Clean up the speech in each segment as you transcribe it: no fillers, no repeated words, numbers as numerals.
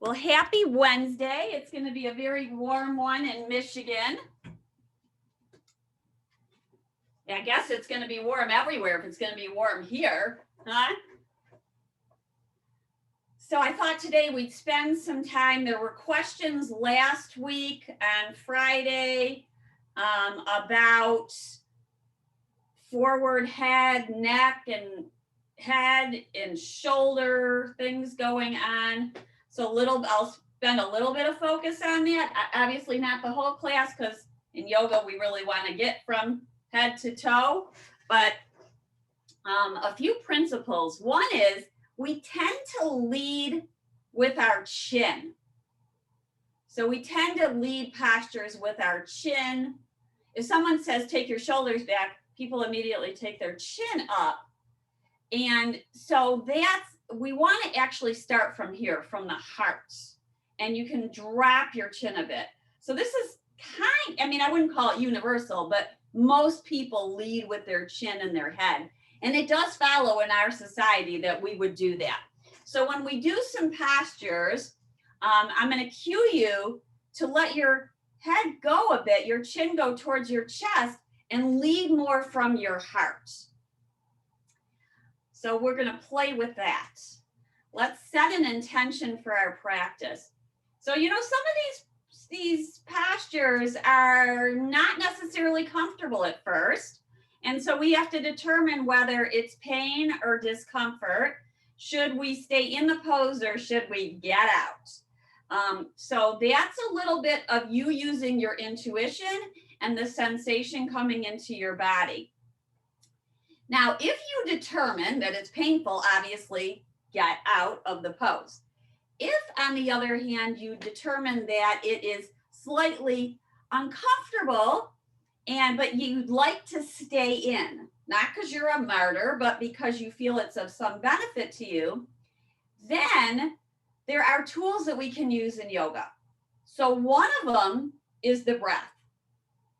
Well, happy Wednesday. It's going to be a very warm one in Michigan. I guess it's going to be warm everywhere if it's going to be warm here, huh? So I thought today we'd spend some time. There were questions last week on Friday about forward head, neck, and head and shoulder things going on. So I'll spend a little bit of focus on that. Obviously not the whole class, because in yoga we really want to get from head to toe, but a few principles. One is we tend to lead with our chin. So we tend to lead postures with our chin. If someone says take your shoulders back, people immediately take their chin up. And so we want to actually start from here, from the heart, and you can drop your chin a bit. So this is I wouldn't call it universal, but most people lead with their chin and their head. And it does follow in our society that we would do that. So when we do some postures, I'm going to cue you to let your head go a bit, your chin go towards your chest, and lead more from your heart. So we're going to play with that. Let's set an intention for our practice. So, some of these postures are not necessarily comfortable at first. And so we have to determine whether it's pain or discomfort. Should we stay in the pose or should we get out? So that's a little bit of you using your intuition and the sensation coming into your body. Now, if you determine that it's painful, obviously get out of the pose. If, on the other hand, you determine that it is slightly uncomfortable, but you'd like to stay in, not because you're a martyr, but because you feel it's of some benefit to you, then there are tools that we can use in yoga. So one of them is the breath.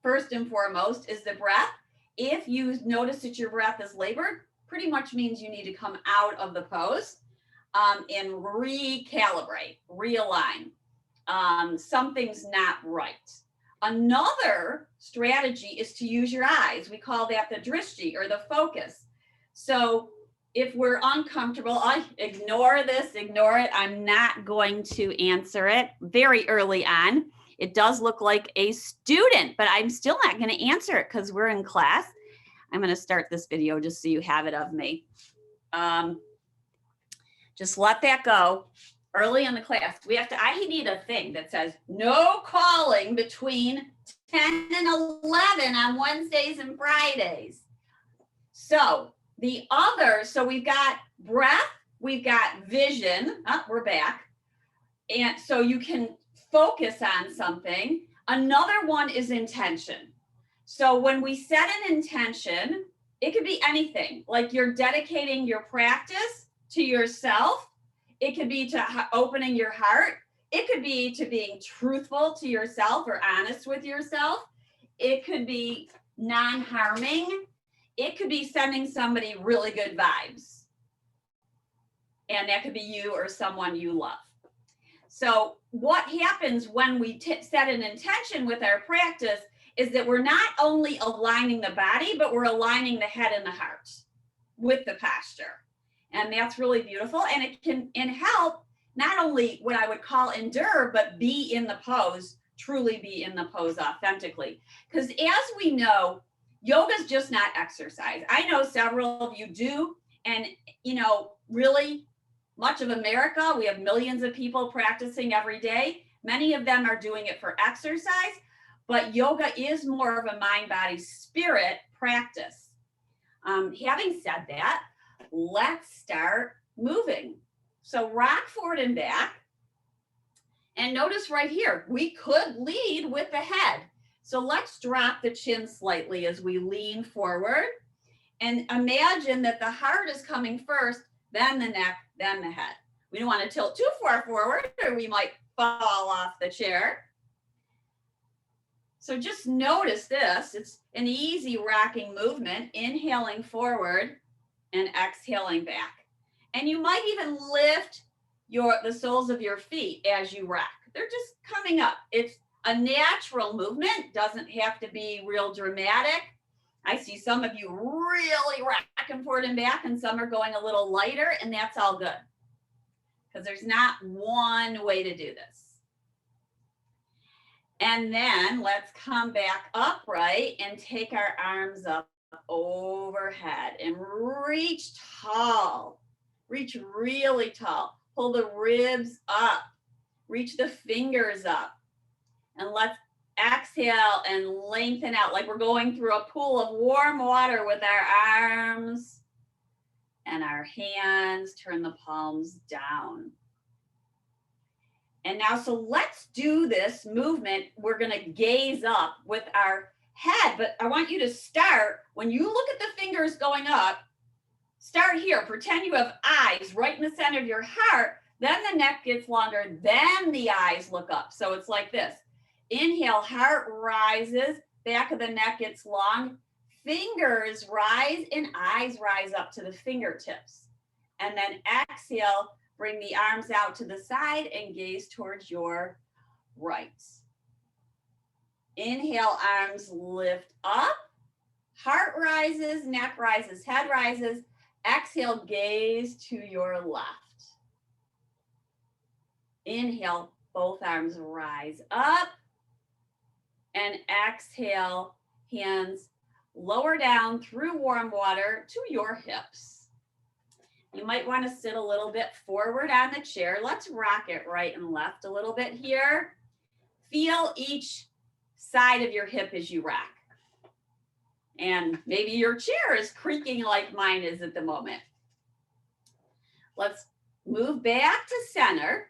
First and foremost is the breath. If you notice that your breath is labored, pretty much means you need to come out of the pose and recalibrate, realign. Something's not right. Another strategy is to use your eyes. We call that the drishti, or the focus. So if we're uncomfortable, ignore this, ignore it. I'm not going to answer it very early on. It does look like a student, but I'm still not going to answer it because we're in class. I'm going to start this video just so you have it of me. Just let that go. Early in the class, I need a thing that says no calling between 10 and 11 on Wednesdays and Fridays. So we've got breath, we've got vision. We're back. And so you can focus on something. Another one is intention. So when we set an intention, it could be anything, like you're dedicating your practice to yourself. It could be to opening your heart. It could be to being truthful to yourself or honest with yourself. It could be non-harming. It could be sending somebody really good vibes. And that could be you or someone you love. So what happens when we set an intention with our practice is that we're not only aligning the body, but we're aligning the head and the heart with the posture. And that's really beautiful. And it can help not only what I would call endure, but be in the pose, truly be in the pose authentically. Because as we know, yoga is just not exercise. I know several of you do. And, really much of America, we have millions of people practicing every day. Many of them are doing it for exercise, but yoga is more of a mind, body, spirit practice. Having said that, let's start moving. So rock forward and back. And notice right here, we could lead with the head. So let's drop the chin slightly as we lean forward. And imagine that the heart is coming first, then the neck, then the head. We don't want to tilt too far forward or we might fall off the chair. So just notice this. It's an easy rocking movement, inhaling forward and exhaling back. And you might even lift the soles of your feet as you rock. They're just coming up. It's a natural movement, doesn't have to be real dramatic. I see some of you really rocking forward and back, and some are going a little lighter, and that's all good because there's not one way to do this. And then let's come back upright and take our arms up overhead and reach tall. Reach really tall. Pull the ribs up. Reach the fingers up. And let's exhale and lengthen out like we're going through a pool of warm water with our arms and our hands. Turn the palms down. And now, so let's do this movement. We're going to gaze up with our head, but I want you to start, when you look at the fingers going up, start here. Pretend you have eyes right in the center of your heart. Then the neck gets longer. Then the eyes look up. So it's like this. Inhale, heart rises. Back of the neck gets long. Fingers rise and eyes rise up to the fingertips. And then exhale, bring the arms out to the side and gaze towards your right. Inhale, arms lift up. Heart rises, neck rises, head rises. Exhale, gaze to your left. Inhale, both arms rise up. And exhale, hands lower down through warm water to your hips. You might want to sit a little bit forward on the chair. Let's rock it right and left a little bit here. Feel each side of your hip as you rock. And maybe your chair is creaking like mine is at the moment. Let's move back to center.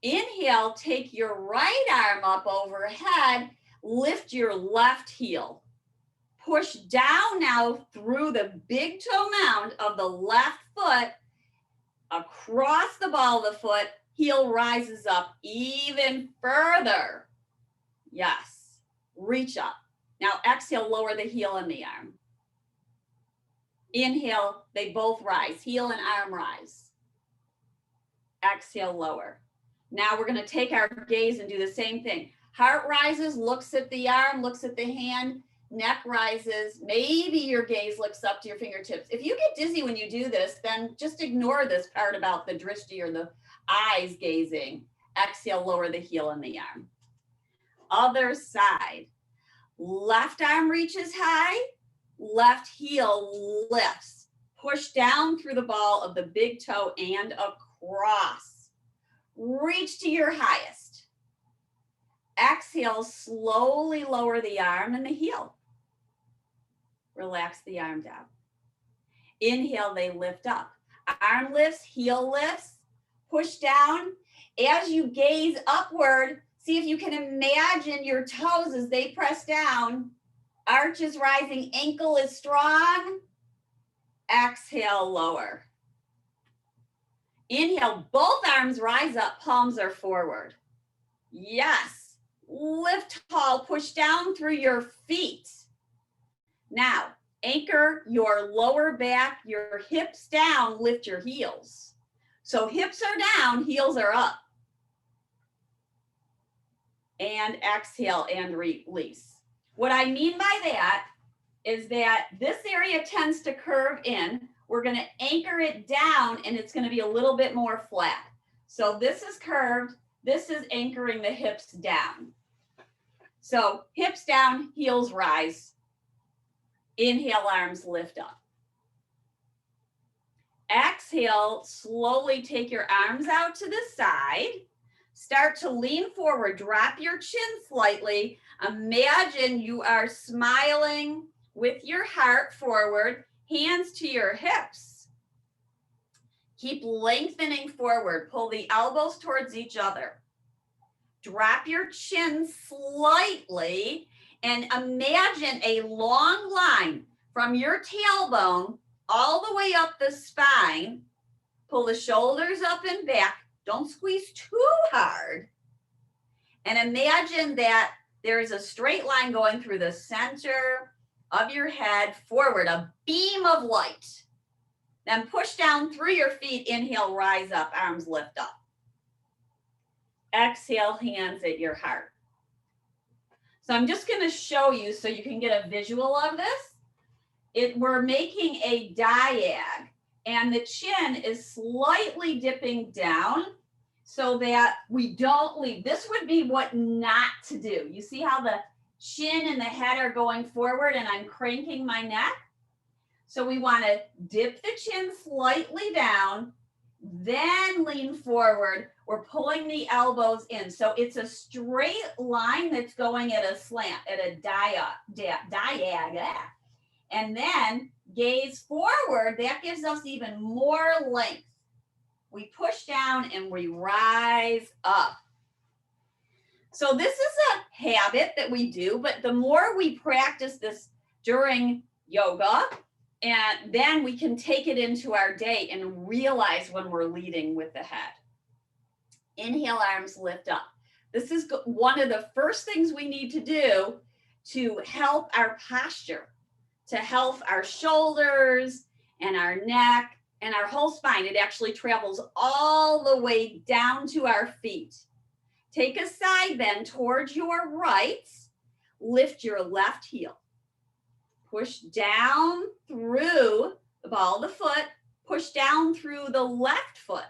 Inhale, take your right arm up overhead. Lift your left heel. Push down now through the big toe mound of the left foot, across the ball of the foot, heel rises up even further. Yes, reach up. Now exhale, lower the heel and the arm. Inhale, they both rise, heel and arm rise. Exhale, lower. Now we're gonna take our gaze and do the same thing. Heart rises, looks at the arm, looks at the hand. Neck rises, maybe your gaze looks up to your fingertips. If you get dizzy when you do this, then just ignore this part about the drishti or the eyes gazing. Exhale, lower the heel and the arm. Other side. Left arm reaches high, left heel lifts. Push down through the ball of the big toe and across. Reach to your highest. Exhale, slowly lower the arm and the heel. Relax the arm down. Inhale, they lift up. Arm lifts, heel lifts, push down. As you gaze upward, see if you can imagine your toes as they press down. Arch is rising, ankle is strong. Exhale, lower. Inhale, both arms rise up, palms are forward. Yes, lift tall, push down through your feet. Now, anchor your lower back, your hips down, lift your heels. So hips are down, heels are up. And exhale and release. What I mean by that is that this area tends to curve in. We're going to anchor it down and it's going to be a little bit more flat. So this is curved. This is anchoring the hips down. So hips down, heels rise. Inhale, arms lift up. Exhale, slowly take your arms out to the side. Start to lean forward, drop your chin slightly. Imagine you are smiling with your heart forward, hands to your hips. Keep lengthening forward, pull the elbows towards each other. Drop your chin slightly and imagine a long line from your tailbone all the way up the spine. Pull the shoulders up and back. Don't squeeze too hard. And imagine that there's a straight line going through the center of your head forward, a beam of light. Then push down through your feet. Inhale, rise up, arms lift up. Exhale, hands at your heart. So I'm just going to show you so you can get a visual of this. We're making a diag, and the chin is slightly dipping down so that we don't leave. This would be what not to do. You see how the chin and the head are going forward and I'm cranking my neck? So we want to dip the chin slightly down, then lean forward. We're pulling the elbows in. So it's a straight line that's going at a slant, at a diag. And then gaze forward. That gives us even more length. We push down and we rise up. So this is a habit that we do, but the more we practice this during yoga, and then we can take it into our day and realize when we're leading with the head. Inhale, arms lift up. This is one of the first things we need to do to help our posture, to help our shoulders and our neck and our whole spine. It actually travels all the way down to our feet. Take a side bend towards your right. Lift your left heel. Push down through the ball of the foot. Push down through the left foot.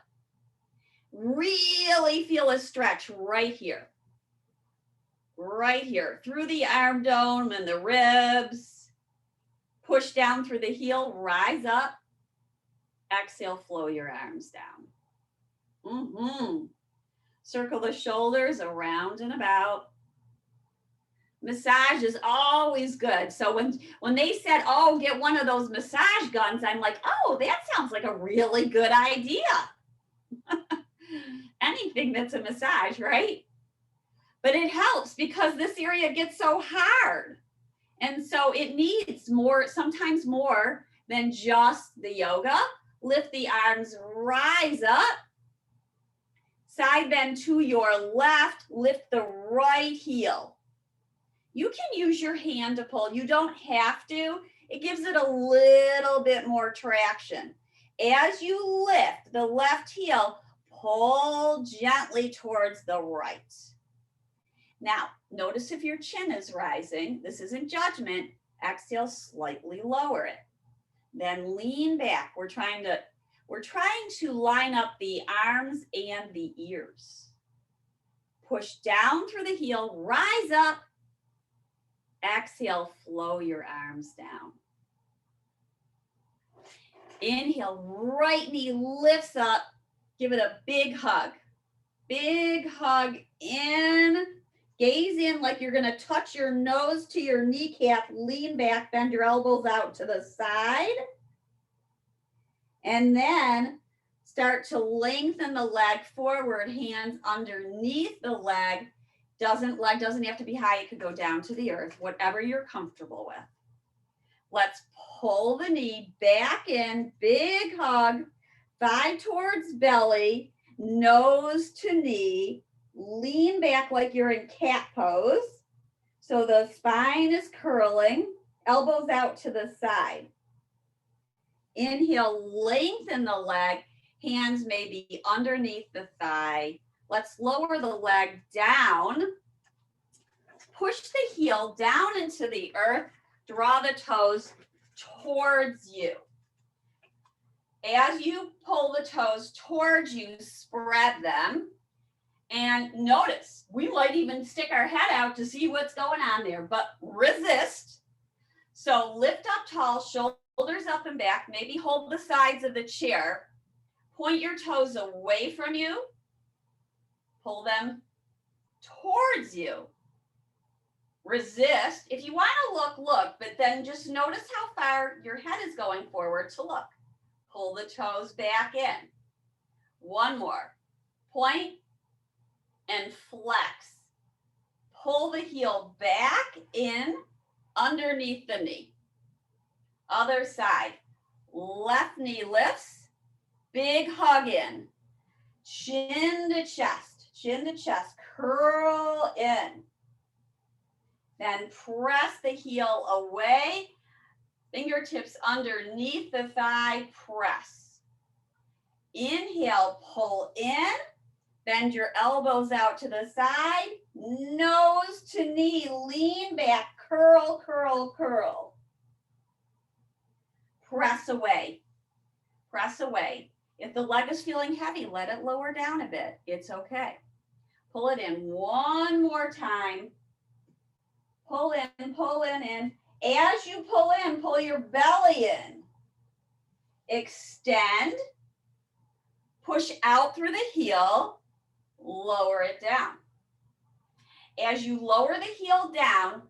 Really feel a stretch right here. Right here. Through the arm dome and the ribs. Push down through the heel. Rise up. Exhale, flow your arms down. Circle the shoulders around and about. Massage is always good. So when they said, oh, get one of those massage guns, I'm like, oh, that sounds like a really good idea. Anything that's a massage, right? But it helps because this area gets so hard. And so it needs more, sometimes more than just the yoga. Lift the arms, rise up. Side bend to your left, lift the right heel. You can use your hand to pull. You don't have to. It gives it a little bit more traction. As you lift the left heel, pull gently towards the right. Now, notice if your chin is rising. This isn't judgment. Exhale, slightly lower it. Then lean back. We're trying to line up the arms and the ears. Push down through the heel, rise up. Exhale, flow your arms down. Inhale, right knee lifts up. Give it a big hug. Big hug in. Gaze in like you're going to touch your nose to your kneecap. Lean back, bend your elbows out to the side. And then start to lengthen the leg forward, hands underneath the leg. Leg doesn't have to be high. It could go down to the earth, whatever you're comfortable with. Let's pull the knee back in, big hug, thigh towards belly, nose to knee, lean back like you're in cat pose. So the spine is curling, elbows out to the side. Inhale, lengthen the leg, hands may be underneath the thigh. Let's lower the leg down. Push the heel down into the earth. Draw the toes towards you. As you pull the toes towards you, spread them. And notice, we might even stick our head out to see what's going on there, but resist. So lift up tall, shoulders up and back. Maybe hold the sides of the chair. Point your toes away from you. Pull them towards you. Resist. If you want to look, but then just notice how far your head is going forward to look. Pull the toes back in. One more. Point and flex. Pull the heel back in underneath the knee. Other side. Left knee lifts. Big hug in. Chin to chest, curl in. Then press the heel away. Fingertips underneath the thigh, press. Inhale, pull in. Bend your elbows out to the side. Nose to knee, lean back, curl, curl, curl. Press away. Press away. If the leg is feeling heavy, let it lower down a bit. It's okay. Pull it in one more time. Pull in, pull in. As you pull in, pull your belly in. Extend. Push out through the heel. Lower it down. As you lower the heel down,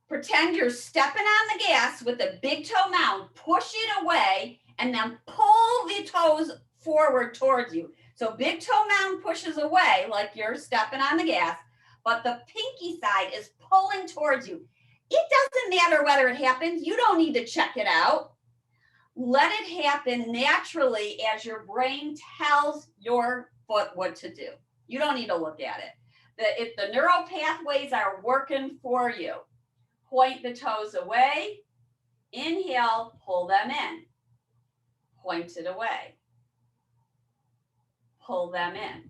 pretend you're stepping on the gas with the big toe mound. Push it away and then pull the toes forward towards you. So big toe mound pushes away like you're stepping on the gas, but the pinky side is pulling towards you. It doesn't matter whether it happens. You don't need to check it out. Let it happen naturally as your brain tells your foot what to do. You don't need to look at it. If the neural pathways are working for you, point the toes away. Inhale, pull them in. Point it away. Pull them in.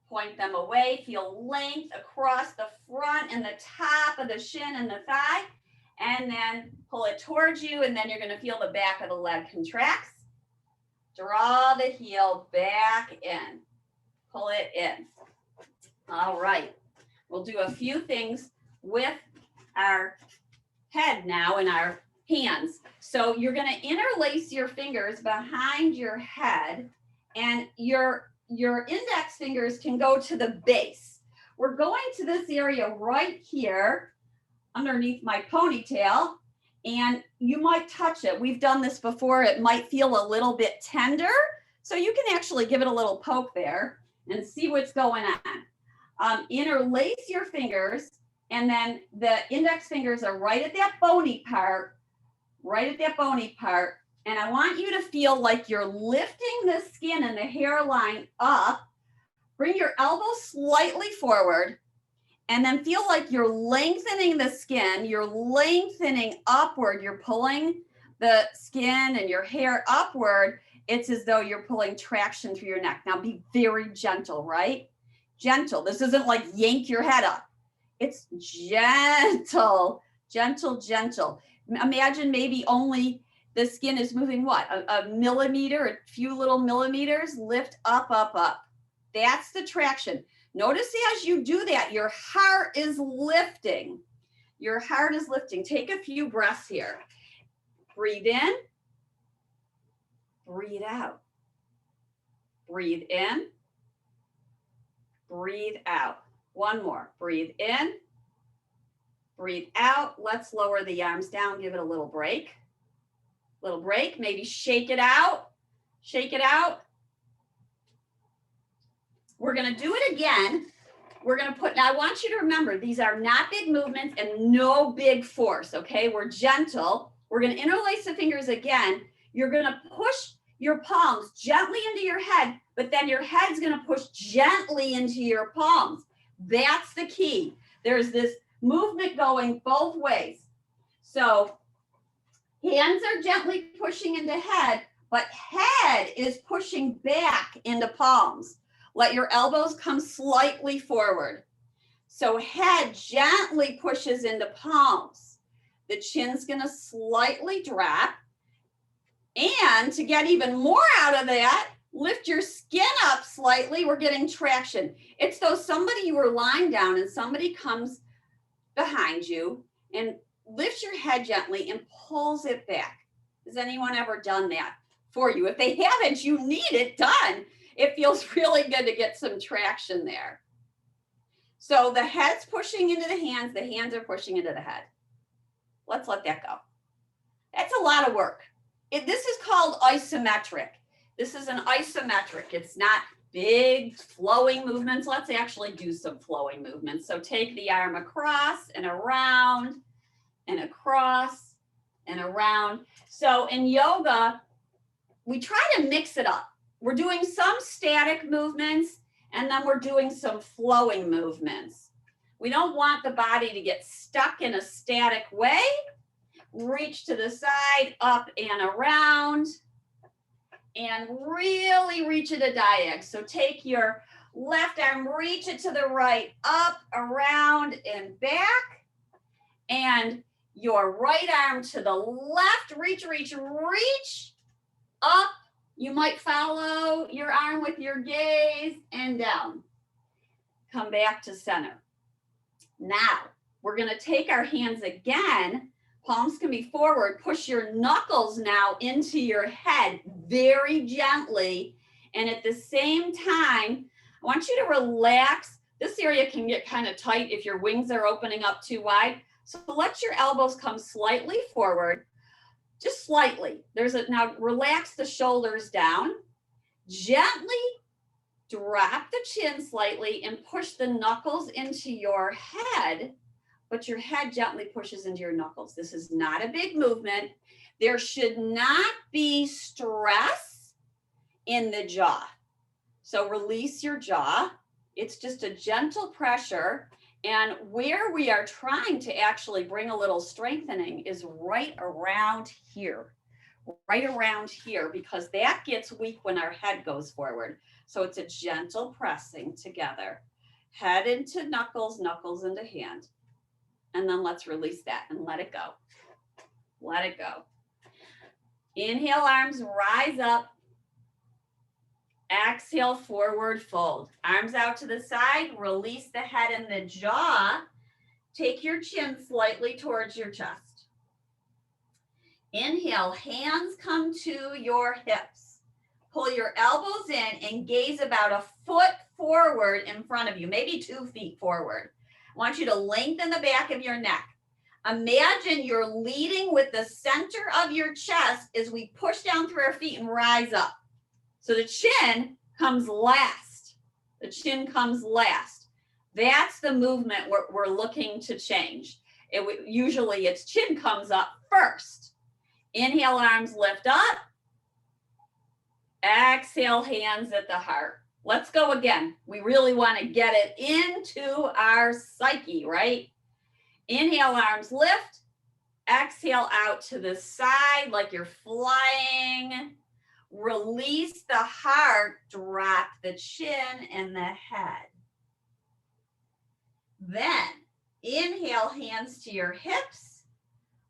Point them away. Feel length across the front and the top of the shin and the thigh. And then pull it towards you, and then you're going to feel the back of the leg contracts. Draw the heel back in. Pull it in. All right. We'll do a few things with our head now and our hands. So you're going to interlace your fingers behind your head, and your index fingers can go to the base. We're going to this area right here underneath my ponytail, and you might touch it. We've done this before. It might feel a little bit tender, so you can actually give it a little poke there and see what's going on. Interlace your fingers, and then the index fingers are right at that bony part, and I want you to feel like you're lifting the skin and the hairline up. Bring your elbows slightly forward, and then feel like you're lengthening the skin, you're lengthening upward, you're pulling the skin and your hair upward. It's as though you're pulling traction through your neck. Now be very gentle, right? Gentle. This isn't like yank your head up. It's gentle, gentle, gentle. Imagine maybe only the skin is moving what? A millimeter, a few little millimeters. Lift up, up, up. That's the traction. Notice as you do that, your heart is lifting. Your heart is lifting. Take a few breaths here. Breathe in. Breathe out. Breathe in. Breathe out. One more. Breathe in. Breathe out. Let's lower the arms down. Give it a little break. Little break. Maybe shake it out. Shake it out. We're going to do it again. We're going to put, now I want you to remember, these are not big movements and no big force, okay? We're gentle. We're going to interlace the fingers again. You're going to push your palms gently into your head, but then your head's going to push gently into your palms. That's the key. There's this movement going both ways. So hands are gently pushing into head, but head is pushing back into palms. Let your elbows come slightly forward. So head gently pushes into palms. The chin's going to slightly drop. And to get even more out of that, lift your skin up slightly. We're getting traction. It's though somebody, you were lying down and somebody comes behind you and lifts your head gently and pulls it back. Has anyone ever done that for you? If they haven't, you need it done. It feels really good to get some traction there. So the head's pushing into the hands are pushing into the head. Let's let that go. That's a lot of work. This is called isometric. This is an isometric. It's not big flowing movements. Let's actually do some flowing movements. So take the arm across and around and across and around. So in yoga, we try to mix it up. We're doing some static movements, and then we're doing some flowing movements. We don't want the body to get stuck in a static way. reach to the side, up and around, and really reach it a diag. So take your left arm, reach it to the right, up, around, and back. And your right arm to the left, reach, reach, reach, up. You might follow your arm with your gaze and down. Come back to center. Now, we're going to take our hands again. Palms can be forward. Push your knuckles now into your head very gently. And at the same time, I want you to relax. This area can get kind of tight if your wings are opening up too wide. So let your elbows come slightly forward, just slightly. Now relax the shoulders down. Gently drop the chin slightly and push the knuckles into your head, but your head gently pushes into your knuckles. This is not a big movement. There should not be stress in the jaw. So release your jaw. It's just a gentle pressure. And where we are trying to actually bring a little strengthening is right around here, because that gets weak when our head goes forward. So it's a gentle pressing together. Head into knuckles, knuckles into hand. And then let's release that and let it go. Let it go. Inhale, arms rise up. Exhale, forward fold. Arms out to the side, release the head and the jaw. Take your chin slightly towards your chest. Inhale, hands come to your hips. Pull your elbows in and gaze about a foot forward in front of you, maybe 2 feet forward. I want you to lengthen the back of your neck. Imagine you're leading with the center of your chest as we push down through our feet and rise up. So the chin comes last. The chin comes last. That's the movement we're looking to change. Usually it's chin comes up first. Inhale, arms lift up. Exhale, hands at the heart. Let's go again. We really want to get it into our psyche, right? Inhale, arms lift. Exhale out to the side like you're flying. Release the heart, drop the chin and the head. Then inhale, hands to your hips.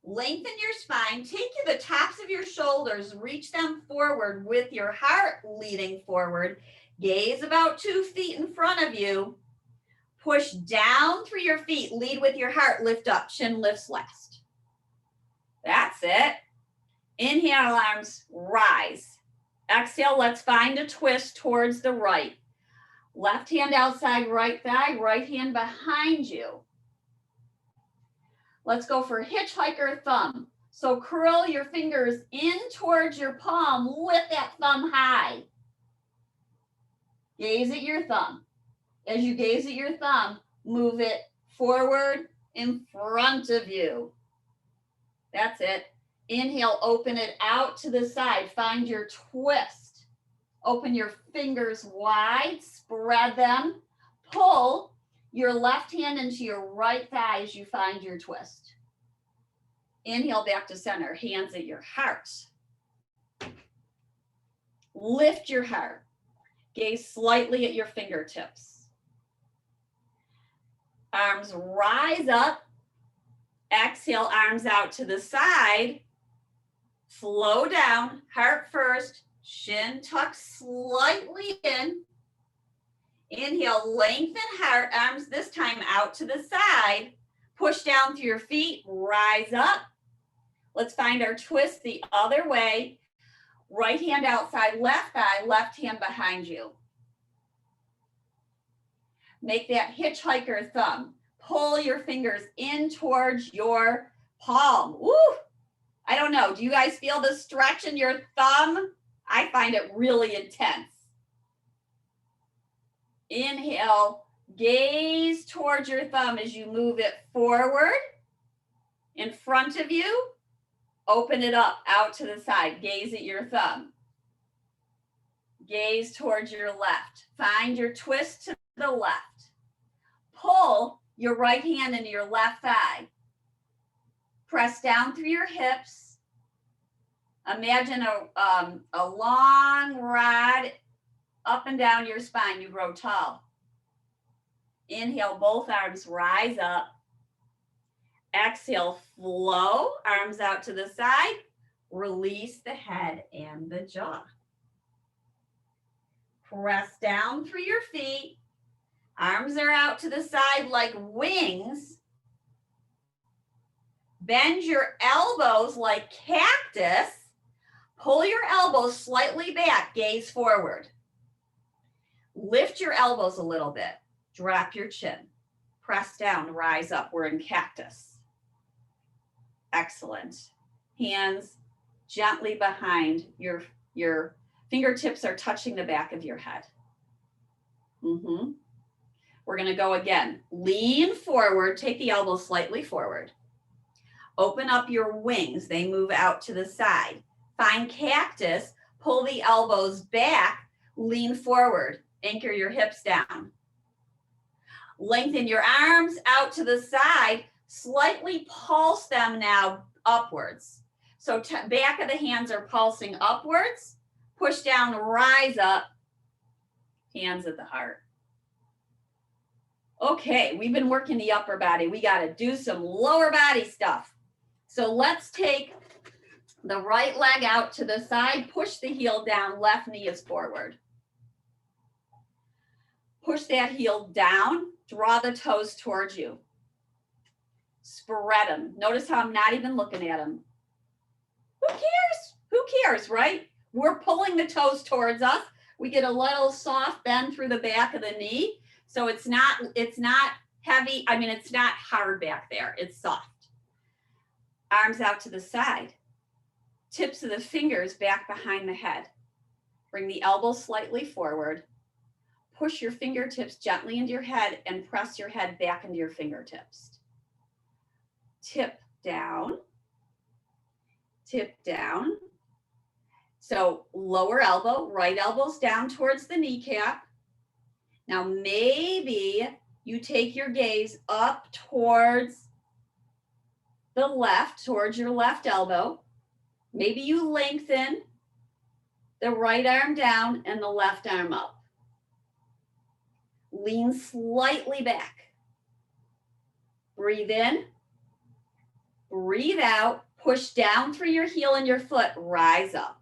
Lengthen your spine. Take the tops of your shoulders, reach them forward with your heart leading forward. Gaze about 2 feet in front of you. Push down through your feet. Lead with your heart. Lift up. Chin lifts last. That's it. Inhale, arms rise. Exhale, let's find a twist towards the right. Left hand outside right thigh, right hand behind you. Let's go for hitchhiker thumb. So curl your fingers in towards your palm, lift that thumb high. Gaze at your thumb. As you gaze at your thumb, move it forward in front of you. That's it. Inhale, open it out to the side. Find your twist. Open your fingers wide, spread them. Pull your left hand into your right thigh as you find your twist. Inhale back to center, hands at your heart. Lift your heart. Gaze slightly at your fingertips. Arms rise up. Exhale, arms out to the side. Slow down, heart first, chin tucks slightly in. Inhale, lengthen heart, arms this time out to the side. Push down through your feet, rise up. Let's find our twist the other way. Right hand outside left thigh, left hand behind you. Make that hitchhiker thumb. Pull your fingers in towards your palm. Woo! I don't know. Do you guys feel the stretch in your thumb? I find it really intense. Inhale, gaze towards your thumb as you move it forward in front of you. Open it up out to the side. Gaze at your thumb. Gaze towards your left. Find your twist to the left. Pull your right hand into your left thigh. Press down through your hips. Imagine a long rod up and down your spine. You grow tall. Inhale, both arms rise up. Exhale, flow, arms out to the side. Release the head and the jaw. Press down through your feet. Arms are out to the side like wings. Bend your elbows like cactus. Pull your elbows slightly back, gaze forward. Lift your elbows a little bit. Drop your chin. Press down, rise up. We're in cactus. Excellent. Hands gently behind your fingertips are touching the back of your head. We're going to go again. Lean forward, take the elbows slightly forward. Open up your wings. They move out to the side. Find cactus, pull the elbows back, lean forward, anchor your hips down. Lengthen your arms out to the side, slightly pulse them now upwards. So back of the hands are pulsing upwards, push down, rise up, hands at the heart. Okay, we've been working the upper body. We got to do some lower body stuff. So let's take the right leg out to the side, push the heel down, left knee is forward. Push that heel down, draw the toes towards you. Spread them. Notice how I'm not even looking at them. Who cares? Who cares, right? We're pulling the toes towards us. We get a little soft bend through the back of the knee. So it's not heavy. I mean, it's not hard back there. It's soft. Arms out to the side. Tips of the fingers back behind the head. Bring the elbows slightly forward. Push your fingertips gently into your head and press your head back into your fingertips. Tip down. Tip down. So lower elbow, right elbow's down towards the kneecap. Now maybe you take your gaze up towards the left, towards your left elbow. Maybe you lengthen the right arm down and the left arm up. Lean slightly back. Breathe in. Breathe out. Push down through your heel and your foot. Rise up.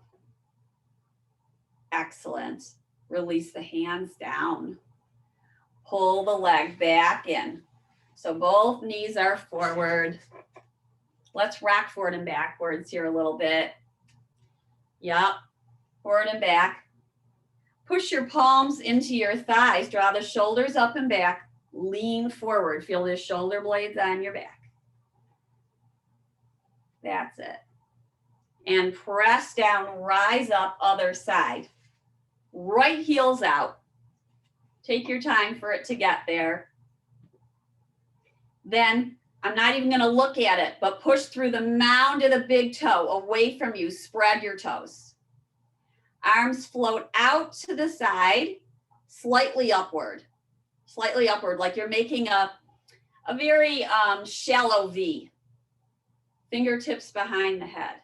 Excellent. Release the hands down. Pull the leg back in. So both knees are forward. Let's rock forward and backwards here a little bit. Yep. Forward and back. Push your palms into your thighs. Draw the shoulders up and back. Lean forward. Feel the shoulder blades on your back. That's it. And press down, rise up, other side. Right heel's out. Take your time for it to get there. Then I'm not even going to look at it, but push through the mound of the big toe away from you. Spread your toes. Arms float out to the side, slightly upward, like you're making a very shallow V. Fingertips behind the head.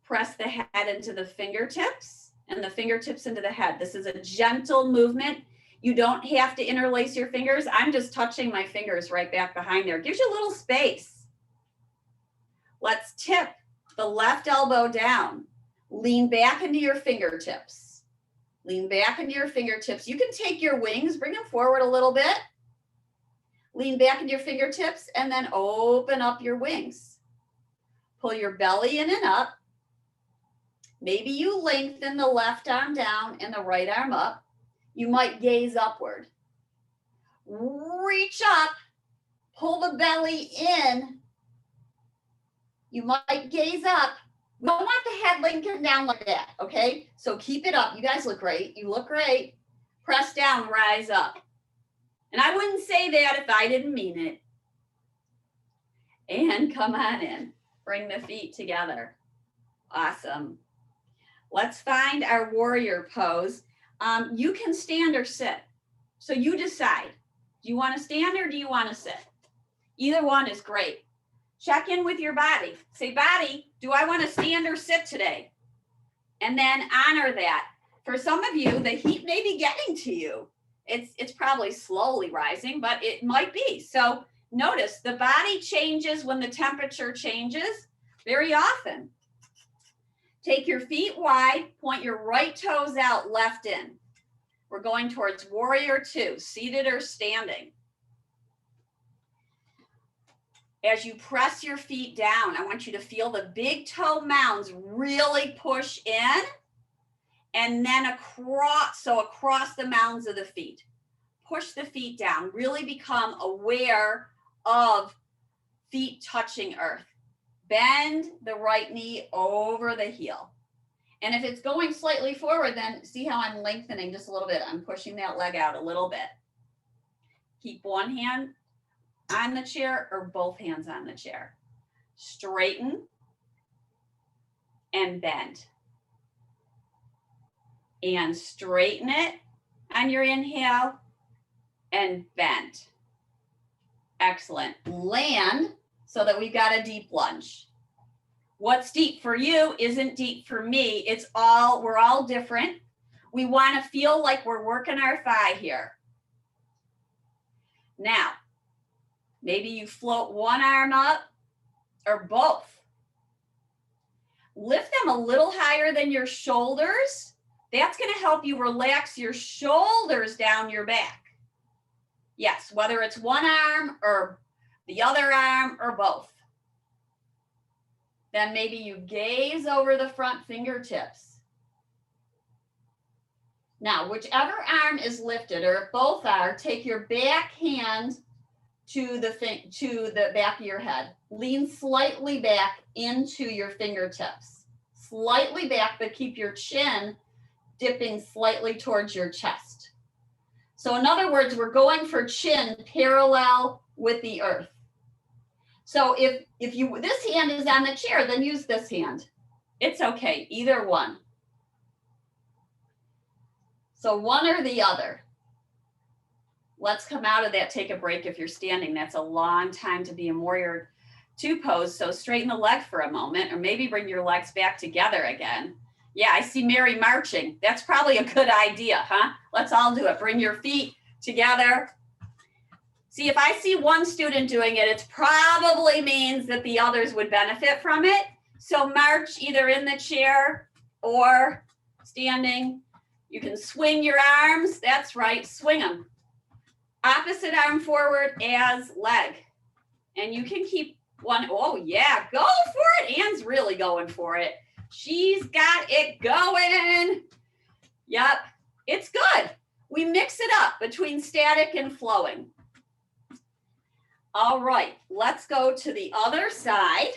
Press the head into the fingertips and the fingertips into the head. This is a gentle movement. You don't have to interlace your fingers. I'm just touching my fingers right back behind there. It gives you a little space. Let's tip the left elbow down. Lean back into your fingertips. Lean back into your fingertips. You can take your wings, bring them forward a little bit. Lean back into your fingertips and then open up your wings. Pull your belly in and up. Maybe you lengthen the left arm down and the right arm up. You might gaze upward. Reach up, pull the belly in. You might gaze up. We don't want the head lengthened down like that, okay? So keep it up. You guys look great. You look great. Press down, rise up. And I wouldn't say that if I didn't mean it. And come on in. Bring the feet together. Awesome. Let's find our warrior pose. You can stand or sit. So you decide. Do you want to stand or do you want to sit? Either one is great. Check in with your body. Say, body, do I want to stand or sit today? And then honor that. For some of you, the heat may be getting to you. It's probably slowly rising, but it might be. So notice the body changes when the temperature changes very often. Take your feet wide, point your right toes out, left in. We're going towards warrior two, seated or standing. As you press your feet down, I want you to feel the big toe mounds really push in and then across the mounds of the feet. Push the feet down, really become aware of feet touching earth. Bend the right knee over the heel. And if it's going slightly forward, then see how I'm lengthening just a little bit. I'm pushing that leg out a little bit. Keep one hand on the chair or both hands on the chair. Straighten and bend. And straighten it on your inhale and bend. Excellent. Land so that we've got a deep lunge. What's deep for you isn't deep for me. We're all different. We want to feel like we're working our thigh here. Now, maybe you float one arm up or both. Lift them a little higher than your shoulders. That's going to help you relax your shoulders down your back. Yes, whether it's one arm or the other arm or both. Then maybe you gaze over the front fingertips. Now, whichever arm is lifted, or if both are, take your back hand to the back of your head. Lean slightly back into your fingertips. Slightly back, but keep your chin dipping slightly towards your chest. So in other words, we're going for chin parallel with the earth. So if this hand is on the chair, then use this hand. It's okay, either one. So one or the other. Let's come out of that, take a break if you're standing. That's a long time to be in warrior two pose. So straighten the leg for a moment, or maybe bring your legs back together again. Yeah, I see Mary marching. That's probably a good idea, huh? Let's all do it. Bring your feet together. See, if I see one student doing it, it probably means that the others would benefit from it. So march either in the chair or standing. You can swing your arms. That's right, swing them. Opposite arm forward as leg. And you can keep one. Oh yeah, go for it. Anne's really going for it. She's got it going. Yep, it's good. We mix it up between static and flowing. All right, let's go to the other side.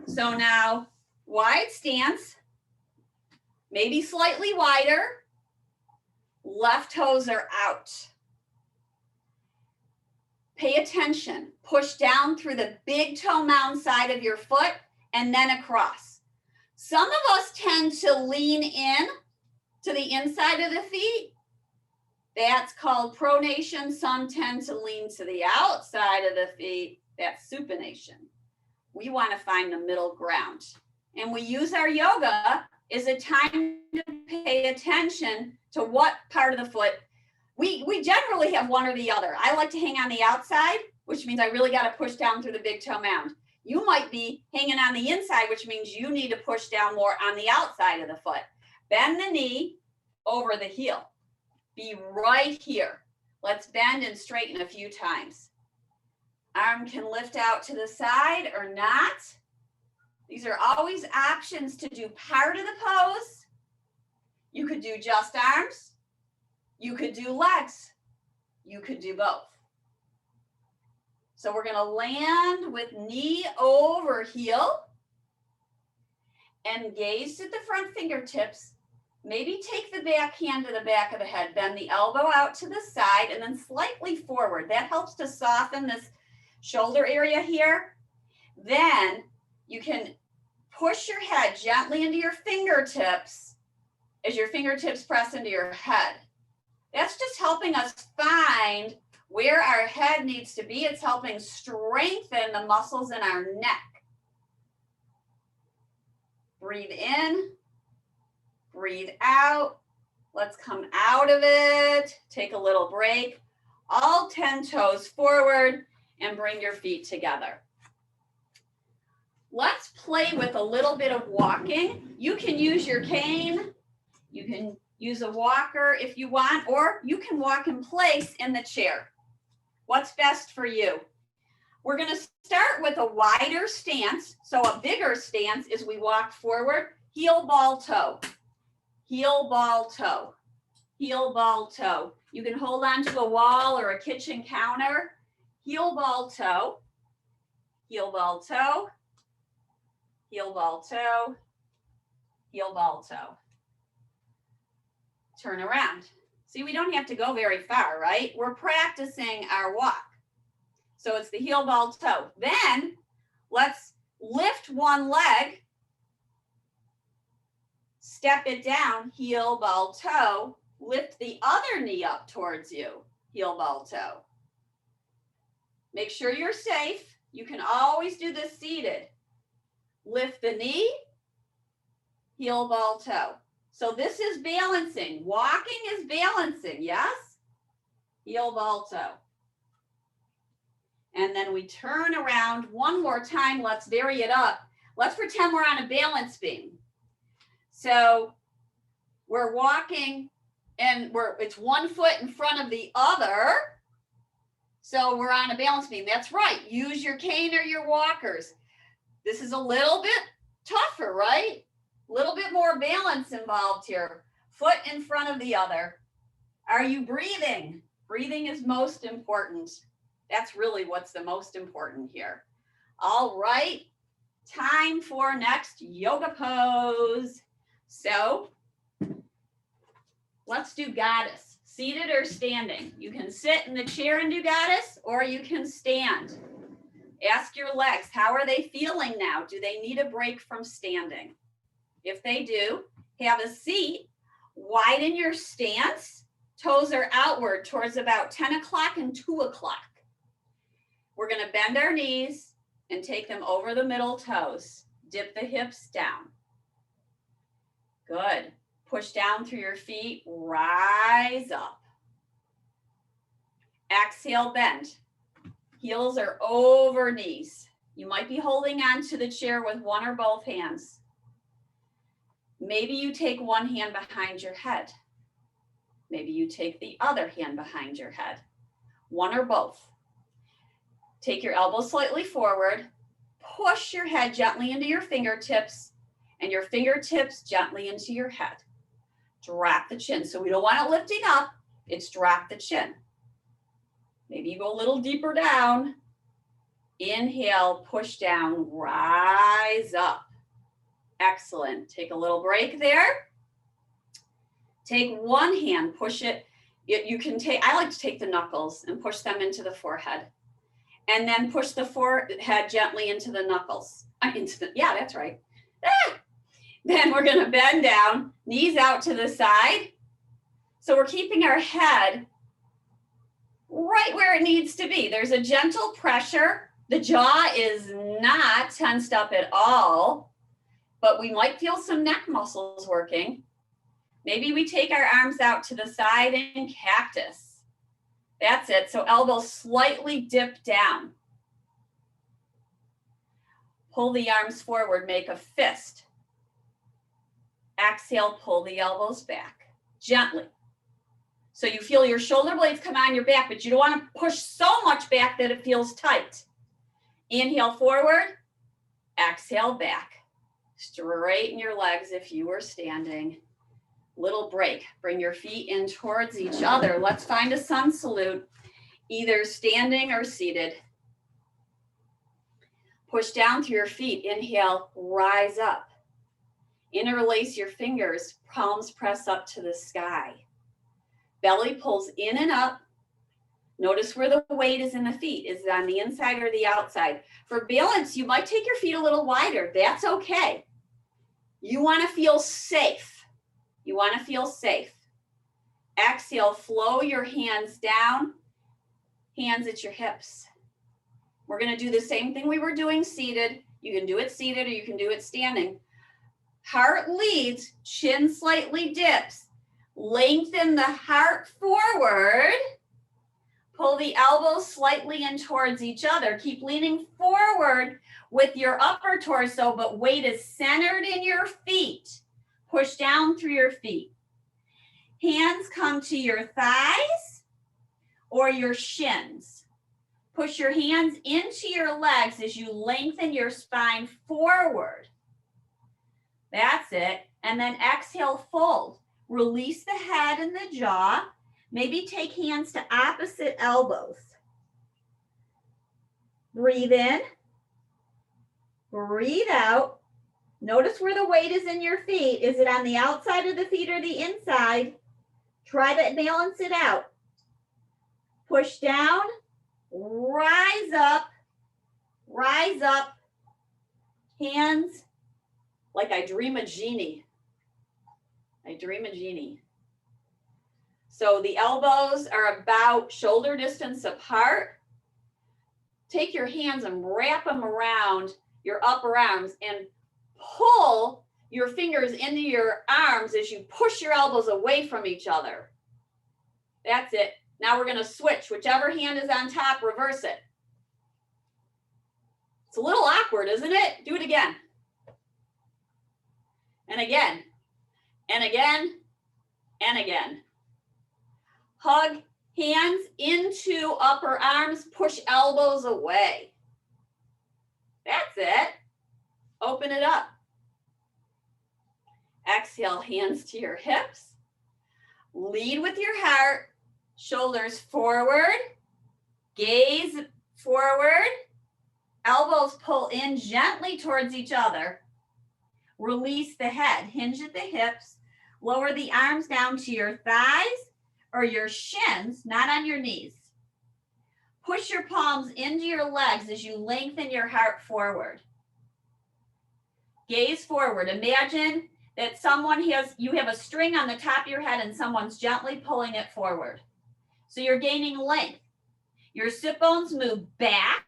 So now, wide stance, maybe slightly wider. Left toes are out. Pay attention. Push down through the big toe mound side of your foot and then across. Some of us tend to lean in to the inside of the feet. That's called pronation. Some tend to lean to the outside of the feet. That's supination. We want to find the middle ground. And we use our yoga as a time to pay attention to what part of the foot. We generally have one or the other. I like to hang on the outside, which means I really got to push down through the big toe mound. You might be hanging on the inside, which means you need to push down more on the outside of the foot. Bend the knee over the heel. Be right here. Let's bend and straighten a few times. Arm can lift out to the side or not. These are always options to do part of the pose. You could do just arms. You could do legs. You could do both. So we're going to land with knee over heel and gaze at the front fingertips. Maybe take the back hand to the back of the head, bend the elbow out to the side and then slightly forward. That helps to soften this shoulder area here. Then you can push your head gently into your fingertips as your fingertips press into your head. That's just helping us find where our head needs to be. It's helping strengthen the muscles in our neck. Breathe in, breathe out. Let's come out of it. Take a little break. All 10 toes forward and bring your feet together. Let's play with a little bit of walking. You can use your cane. You can use a walker if you want, or you can walk in place in the chair. What's best for you? We're going to start with a wider stance. So a bigger stance is we walk forward, heel, ball, toe, heel, ball, toe, heel, ball, toe. You can hold on to a wall or a kitchen counter. Heel, ball, toe, heel, ball, toe, heel, ball, toe, heel, ball, toe. Turn around. See, we don't have to go very far, right? We're practicing our walk. So it's the heel, ball, toe. Then let's lift one leg, step it down, heel, ball, toe, lift the other knee up towards you, heel, ball, toe. Make sure you're safe. You can always do this seated. Lift the knee, heel, ball, toe. So this is balancing. Walking is balancing, yes? Heel, ball, toe. And then we turn around one more time. Let's vary it up. Let's pretend we're on a balance beam. So we're walking and it's one foot in front of the other. So we're on a balance beam. That's right. Use your cane or your walkers. This is a little bit tougher, right? A little bit more balance involved here. Foot in front of the other. Are you breathing? Breathing is most important. That's really what's the most important here. All right, time for next yoga pose. So let's do goddess, seated or standing. You can sit in the chair and do goddess, or you can stand. Ask your legs, how are they feeling now? Do they need a break from standing? If they do, have a seat, widen your stance, toes are outward towards about 10 o'clock and 2 o'clock. We're gonna bend our knees and take them over the middle toes. Dip the hips down. Good. Push down through your feet, rise up. Exhale, bend. Heels are over knees. You might be holding on to the chair with one or both hands. Maybe you take one hand behind your head. Maybe you take the other hand behind your head. One or both. Take your elbows slightly forward. Push your head gently into your fingertips and your fingertips gently into your head. Drop the chin. So we don't want it lifting up. It's drop the chin. Maybe you go a little deeper down. Inhale, push down, rise up. Excellent. Take a little break there. Take one hand, push it. You can take, I like to take the knuckles and push them into the forehead. And then push the forehead gently into the knuckles. Yeah, that's right. Then we're going to bend down, knees out to the side. So we're keeping our head right where it needs to be. There's a gentle pressure. The jaw is not tensed up at all, but we might feel some neck muscles working. Maybe we take our arms out to the side in cactus. That's it. So elbows slightly dip down. Pull the arms forward, make a fist. Exhale, pull the elbows back gently. So you feel your shoulder blades come on your back, but you don't want to push so much back that it feels tight. Inhale forward, exhale back. Straighten your legs if you were standing. Little break. Bring your feet in towards each other. Let's find a sun salute, either standing or seated. Push down through your feet. Inhale, rise up. Interlace your fingers. Palms press up to the sky. Belly pulls in and up. Notice where the weight is in the feet. Is it on the inside or the outside? For balance, you might take your feet a little wider. That's okay. You want to feel safe. You want to feel safe. Exhale, flow your hands down. Hands at your hips. We're going to do the same thing we were doing seated. You can do it seated or you can do it standing. Heart leads, chin slightly dips. Lengthen the heart forward. Pull the elbows slightly in towards each other. Keep leaning forward with your upper torso, but weight is centered in your feet. Push down through your feet. Hands come to your thighs or your shins. Push your hands into your legs as you lengthen your spine forward. That's it. And then exhale, fold. Release the head and the jaw. Maybe take hands to opposite elbows. Breathe in. Breathe out. Notice where the weight is in your feet. Is it on the outside of the feet or the inside? Try to balance it out. Push down. Rise up. Rise up. Hands like I dream a genie. I dream a genie. So the elbows are about shoulder distance apart. Take your hands and wrap them around your upper arms and pull your fingers into your arms as you push your elbows away from each other. That's it. Now we're going to switch. Whichever hand is on top, reverse it. It's a little awkward, isn't it? Do it again. And again. And again. And again. Hug hands into upper arms, push elbows away. That's it. Open it up. Exhale, hands to your hips. Lead with your heart, shoulders forward, gaze forward, elbows pull in gently towards each other. Release the head, hinge at the hips, lower the arms down to your thighs or your shins, not on your knees. Push your palms into your legs as you lengthen your heart forward. Gaze forward. Imagine that you have a string on the top of your head and someone's gently pulling it forward. So you're gaining length. Your sit bones move back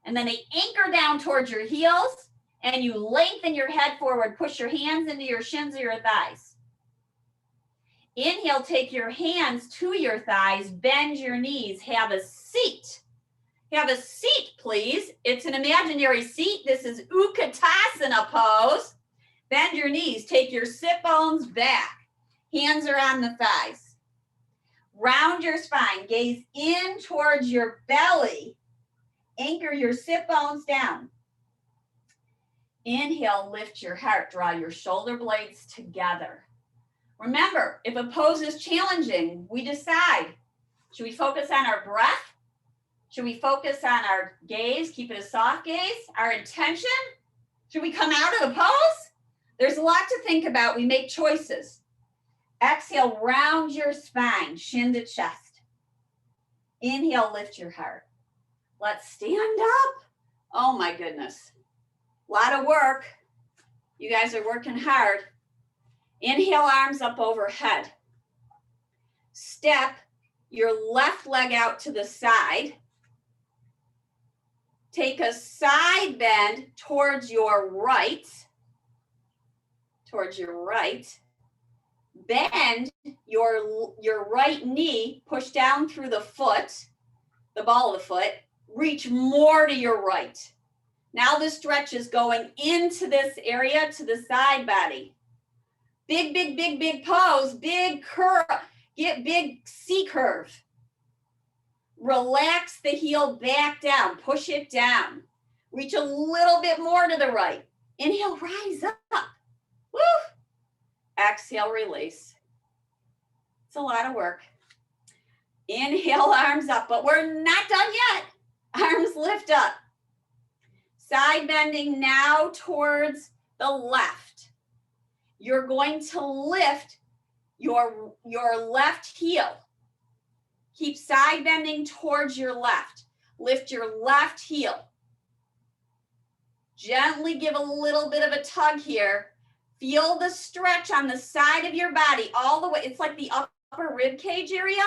and then they anchor down towards your heels and you lengthen your head forward. Push your hands into your shins or your thighs. Inhale, take your hands to your thighs, bend your knees, have a seat. Have a seat, please. It's an imaginary seat. This is Ukitasana Pose. Bend your knees, take your sit bones back. Hands are on the thighs. Round your spine, gaze in towards your belly. Anchor your sit bones down. Inhale, lift your heart, draw your shoulder blades together. Remember, if a pose is challenging, we decide. Should we focus on our breath? Should we focus on our gaze, keep it a soft gaze? Our intention? Should we come out of the pose? There's a lot to think about. We make choices. Exhale, round your spine, shin to chest. Inhale, lift your heart. Let's stand up. Oh my goodness. A lot of work. You guys are working hard. Inhale, arms up overhead. Step your left leg out to the side. Take a side bend towards your right. Towards your right. Bend your right knee, push down through the foot, the ball of the foot, reach more to your right. Now the stretch is going into this area to the side body. Big, big, big, big pose, big curve, get big C curve. Relax the heel back down, push it down. Reach a little bit more to the right. Inhale, rise up. Woo! Exhale, release. It's a lot of work. Inhale, arms up, but we're not done yet. Arms lift up. Side bending now towards the left. You're going to lift your left heel. Keep side bending towards your left. Lift your left heel. Gently give a little bit of a tug here. Feel the stretch on the side of your body all the way. It's like the upper rib cage area.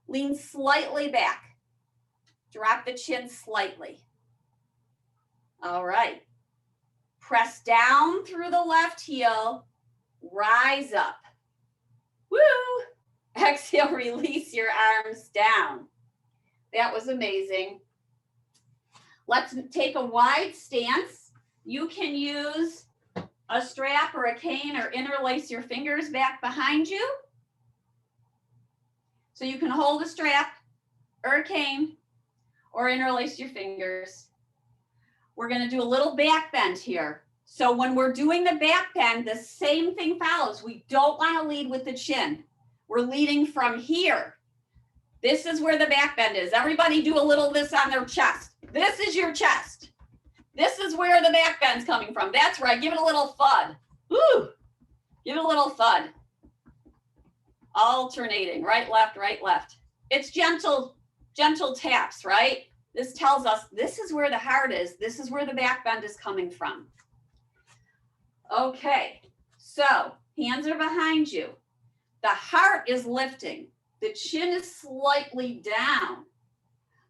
Lean slightly back. Drop the chin slightly. All right. Press down through the left heel. Rise up. Woo! Exhale, release your arms down. That was amazing. Let's take a wide stance. You can use a strap or a cane or interlace your fingers back behind you. So you can hold a strap or a cane or interlace your fingers. We're going to do a little back bend here. So when we're doing the back bend, the same thing follows. We don't want to lead with the chin. We're leading from here. This is where the back bend is. Everybody do a little this on their chest. This is your chest. This is where the back bend's coming from. That's right. Give it a little thud. Woo! Give it a little thud. Alternating, right, left. It's gentle taps, right? This tells us this is where the heart is. This is where the back bend is coming from. Okay, so hands are behind you. The heart is lifting. The chin is slightly down.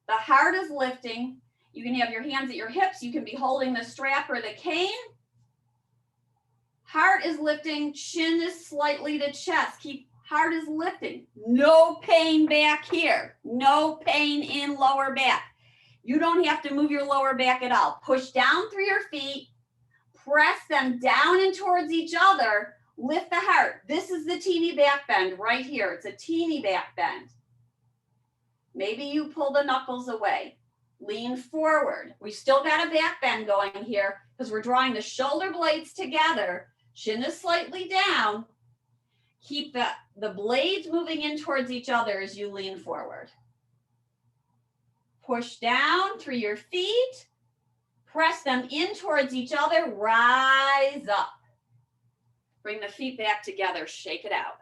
The heart is lifting. You can have your hands at your hips. You can be holding the strap or the cane. Heart is lifting. Chin is slightly to chest. Heart is lifting. No pain back here. No pain in lower back. You don't have to move your lower back at all. Push down through your feet. Press them down and towards each other. Lift the heart. This is the teeny back bend right here. It's a teeny back bend. Maybe you pull the knuckles away. Lean forward. We still got a back bend going here because we're drawing the shoulder blades together. Chin is slightly down. Keep the blades moving in towards each other as you lean forward. Push down through your feet. Press them in towards each other. Rise up. Bring the feet back together. Shake it out.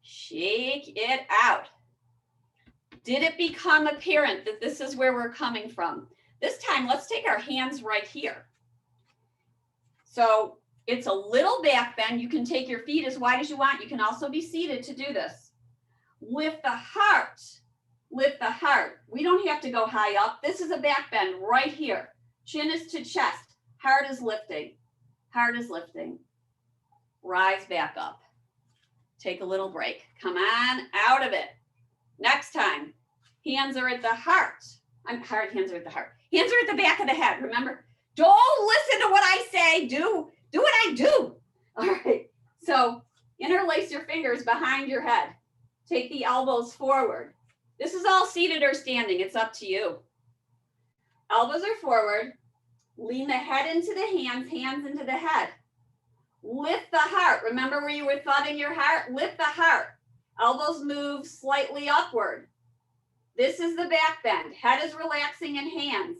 Shake it out. Did it become apparent that this is where we're coming from? This time, let's take our hands right here. So it's a little back bend. You can take your feet as wide as you want. You can also be seated to do this. Lift the heart. Lift the heart. We don't have to go high up. This is a back bend right here. Chin is to chest. Heart is lifting. Heart is lifting. Rise back up. Take a little break. Come on out of it. Next time, hands are at the heart. Hands are at the heart. Hands are at the back of the head. Remember, don't listen to what I say. Do what I do. All right. So interlace your fingers behind your head. Take the elbows forward. This is all seated or standing. It's up to you. Elbows are forward. Lean the head into the hands, hands into the head. Lift the heart. Remember where you were thudding your heart? Lift the heart. Elbows move slightly upward. This is the back bend. Head is relaxing in hands.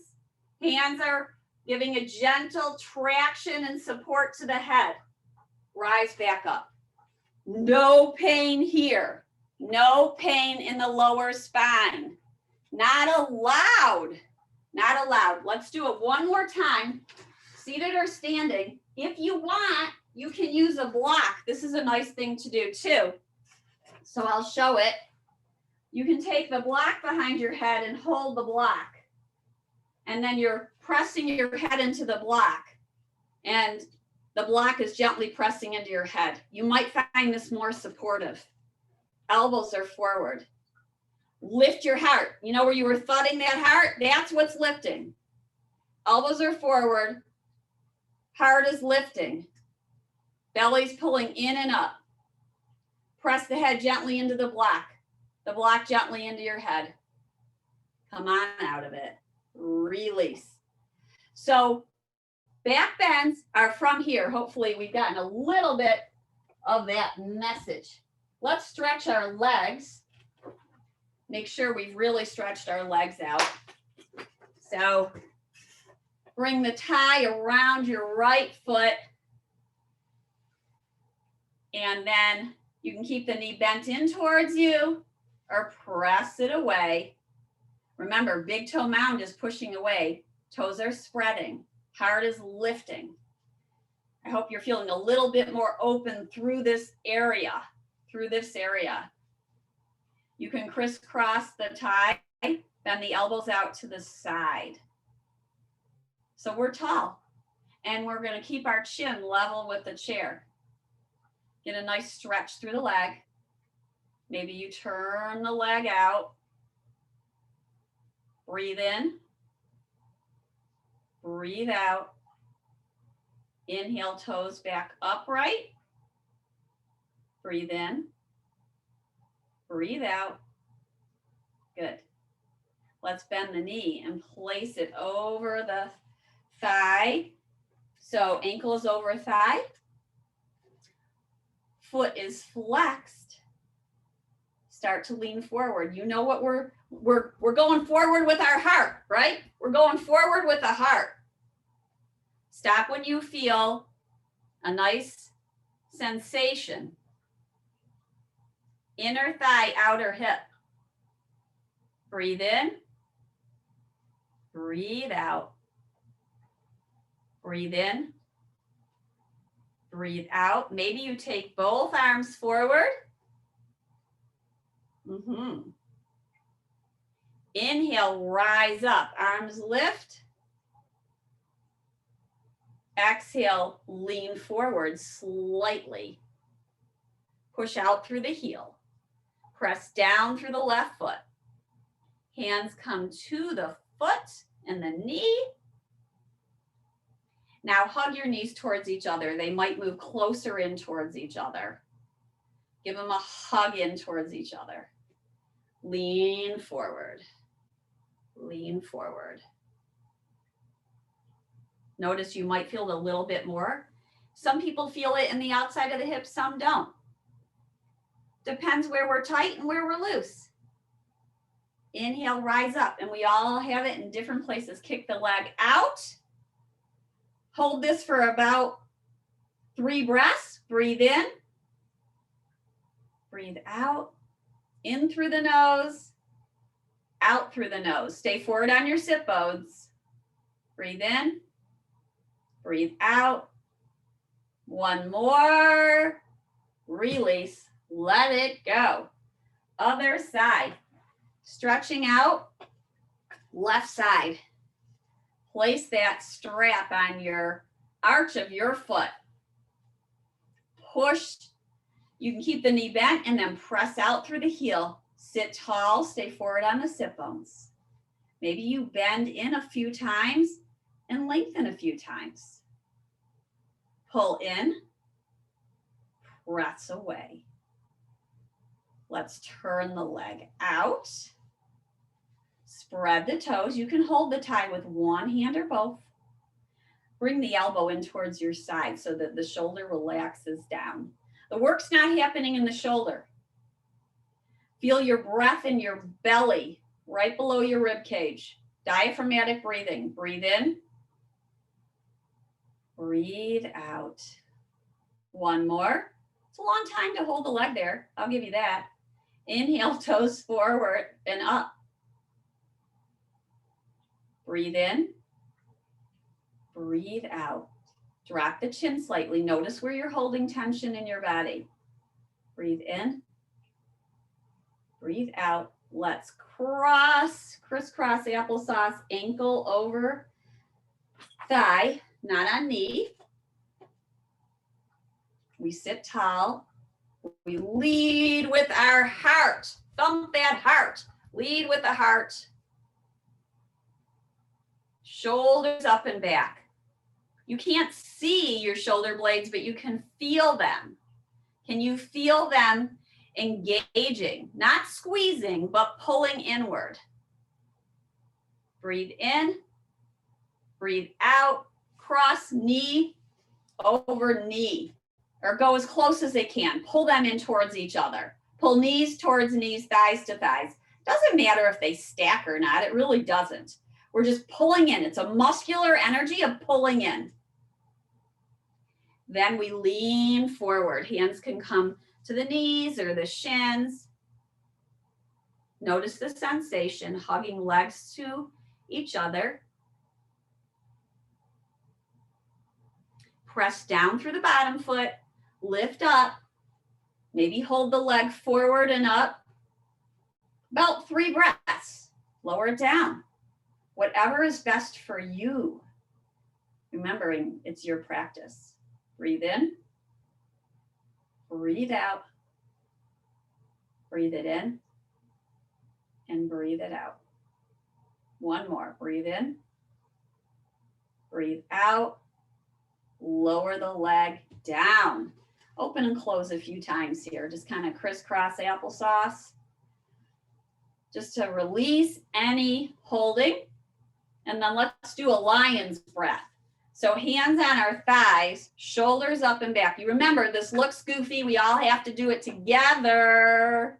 Hands are giving a gentle traction and support to the head. Rise back up. No pain here. No pain in the lower spine. Not allowed. Not allowed. Let's do it one more time. Seated or standing. If you want, you can use a block. This is a nice thing to do too. So I'll show it. You can take the block behind your head and hold the block. And then you're pressing your head into the block. And the block is gently pressing into your head. You might find this more supportive. Elbows are forward. Lift your heart. You know where you were thudding that heart? That's what's lifting. Elbows are forward. Heart is lifting. Belly's pulling in and up. Press the head gently into the block gently into your head. Come on out of it. Release. So back bends are from here. Hopefully we've gotten a little bit of that message. Let's stretch our legs. Make sure we've really stretched our legs out. So bring the tie around your right foot. And then you can keep the knee bent in towards you or press it away. Remember, big toe mound is pushing away. Toes are spreading. Heart is lifting. I hope you're feeling a little bit more open through this area. You can crisscross the tie Bend the elbows out to the side. So we're tall, and we're going to keep our chin level with the chair. Get a nice stretch through the leg. Maybe you turn the leg out. Breathe in. Breathe out. Inhale, toes back upright. Breathe in. Breathe out. Good. Let's bend the knee and place it over the thigh. So ankle is over thigh. Foot is flexed. Start to lean forward. You know what we're going forward with our heart, right? We're going forward with the heart. Stop when you feel a nice sensation. Inner thigh, outer hip. Breathe in. Breathe out. Breathe in. Breathe out. Maybe you take both arms forward. Inhale, rise up. Arms lift. Exhale, lean forward slightly. Push out through the heel. Press down through the left foot. Hands come to the foot and the knee. Now hug your knees towards each other. They might move closer in towards each other. Give them a hug in towards each other. Lean forward. Lean forward. Notice you might feel a little bit more. Some people feel it in the outside of the hips, some don't. Depends where we're tight and where we're loose. Inhale, rise up, and we all have it in different places. Kick the leg out. Hold this for about 3 breaths. Breathe in. Breathe out. In through the nose. Out through the nose. Stay forward on your sit bones. Breathe in. Breathe out. One more. Release. Let it go. Other side. Stretching out. Left side. Place that strap on your arch of your foot. Push. You can keep the knee bent and then press out through the heel. Sit tall, stay forward on the sit bones. Maybe you bend in a few times and lengthen a few times. Pull in, press away. Let's turn the leg out. Spread the toes. You can hold the tie with one hand or both. Bring the elbow in towards your side so that the shoulder relaxes down. The work's not happening in the shoulder. Feel your breath in your belly, right below your rib cage. Diaphragmatic breathing. Breathe in. Breathe out. One more. It's a long time to hold the leg there. I'll give you that. Inhale, toes forward and up. Breathe in. Breathe out. Drop the chin slightly. Notice where you're holding tension in your body. Breathe in. Breathe out. Let's crisscross applesauce, ankle over thigh, not on knee. We sit tall. We lead with our heart. Thump that heart. Lead with the heart. Shoulders up and back. You can't see your shoulder blades, but you can feel them. Can you feel them engaging? Not squeezing, but pulling inward. Breathe in. Breathe out. Cross knee over knee. Or go as close as they can. Pull them in towards each other. Pull knees towards knees, thighs to thighs. Doesn't matter if they stack or not. It really doesn't. We're just pulling in. It's a muscular energy of pulling in. Then we lean forward. Hands can come to the knees or the shins. Notice the sensation, hugging legs to each other. Press down through the bottom foot. Lift up. Maybe hold the leg forward and up. About 3 breaths. lower it down. Whatever is best for you. Remembering it's your practice. Breathe in, breathe out, breathe it in, and breathe it out. One more, breathe in, breathe out, lower the leg down. Open and close a few times here, just kind of crisscross applesauce, just to release any holding. And then let's do a lion's breath. So hands on our thighs, shoulders up and back. You remember, this looks goofy. We all have to do it together.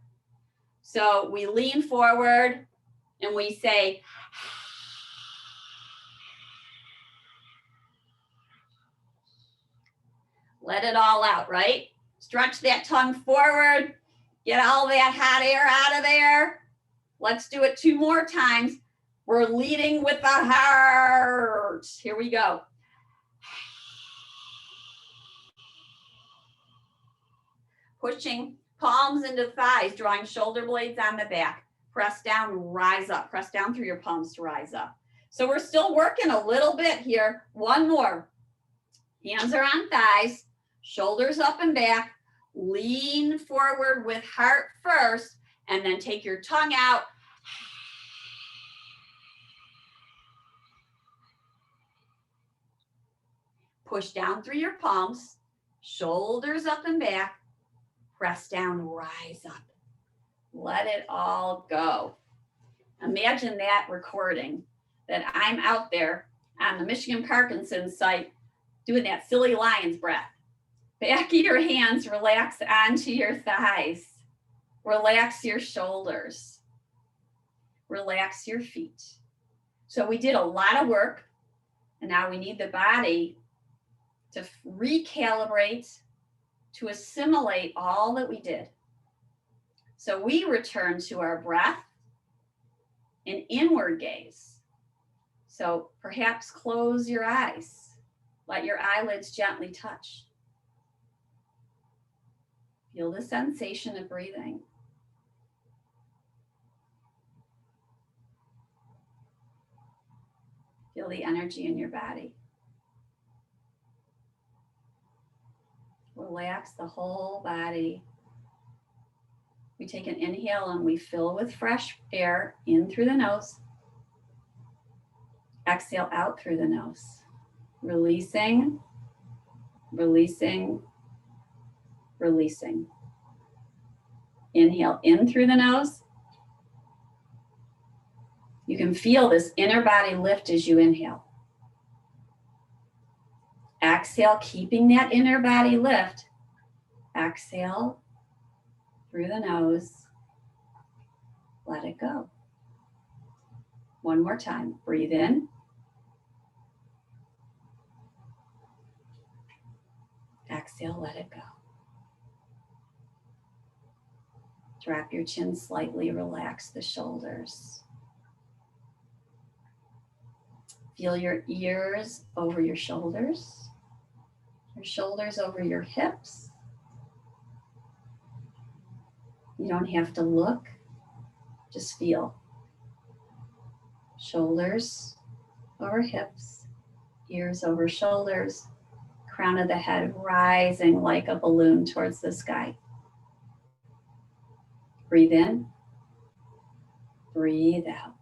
So we lean forward and we say, let it all out, right? Stretch that tongue forward. Get all that hot air out of there. Let's do it 2 more times. We're leading with the heart. Here we go. Pushing palms into thighs, drawing shoulder blades on the back. Press down, rise up. Press down through your palms to rise up. So we're still working a little bit here. One more. Hands are on thighs, shoulders up and back. Lean forward with heart first, and then take your tongue out. Push down through your palms, shoulders up and back. Press down, rise up. Let it all go. Imagine that recording, that I'm out there on the Michigan Parkinson site doing that silly lion's breath. Back of your hands relax onto your thighs. Relax your shoulders. Relax your feet. So we did a lot of work, and now we need the body to recalibrate, to assimilate all that we did. So we return to our breath and inward gaze. So perhaps close your eyes. Let your eyelids gently touch. Feel the sensation of breathing. Feel the energy in your body. Relax the whole body. We take an inhale and we fill with fresh air in through the nose. Exhale out through the nose. Releasing, releasing, releasing. Inhale in through the nose. You can feel this inner body lift as you inhale. Exhale, keeping that inner body lift. Exhale through the nose. Let it go. One more time. Breathe in. Exhale, let it go. Drop your chin slightly, relax the shoulders. Feel your ears over your shoulders over your hips. You don't have to look, just feel. Shoulders over hips, ears over shoulders, crown of the head rising like a balloon towards the sky. Breathe in, breathe out.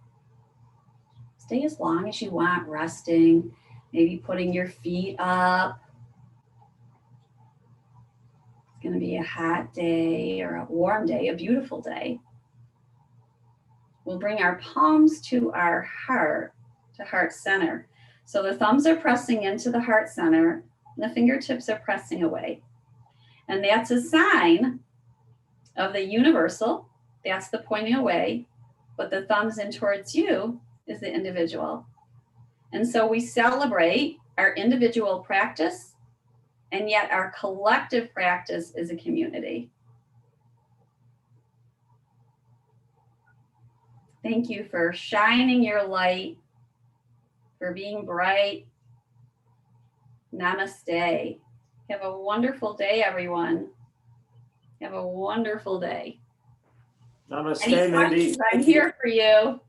Stay as long as you want, resting, maybe putting your feet up. It's going to be a hot day or a warm day, a beautiful day. We'll bring our palms to our heart, to heart center. So the thumbs are pressing into the heart center, and the fingertips are pressing away. And that's a sign of the universal. That's the pointing away, but the thumbs in towards you is the individual. And so we celebrate our individual practice, and yet our collective practice is a community. Thank you for shining your light, for being bright. Namaste. Have a wonderful day, everyone. Have a wonderful day. Namaste, Any Mindy. questions? I'm here for you.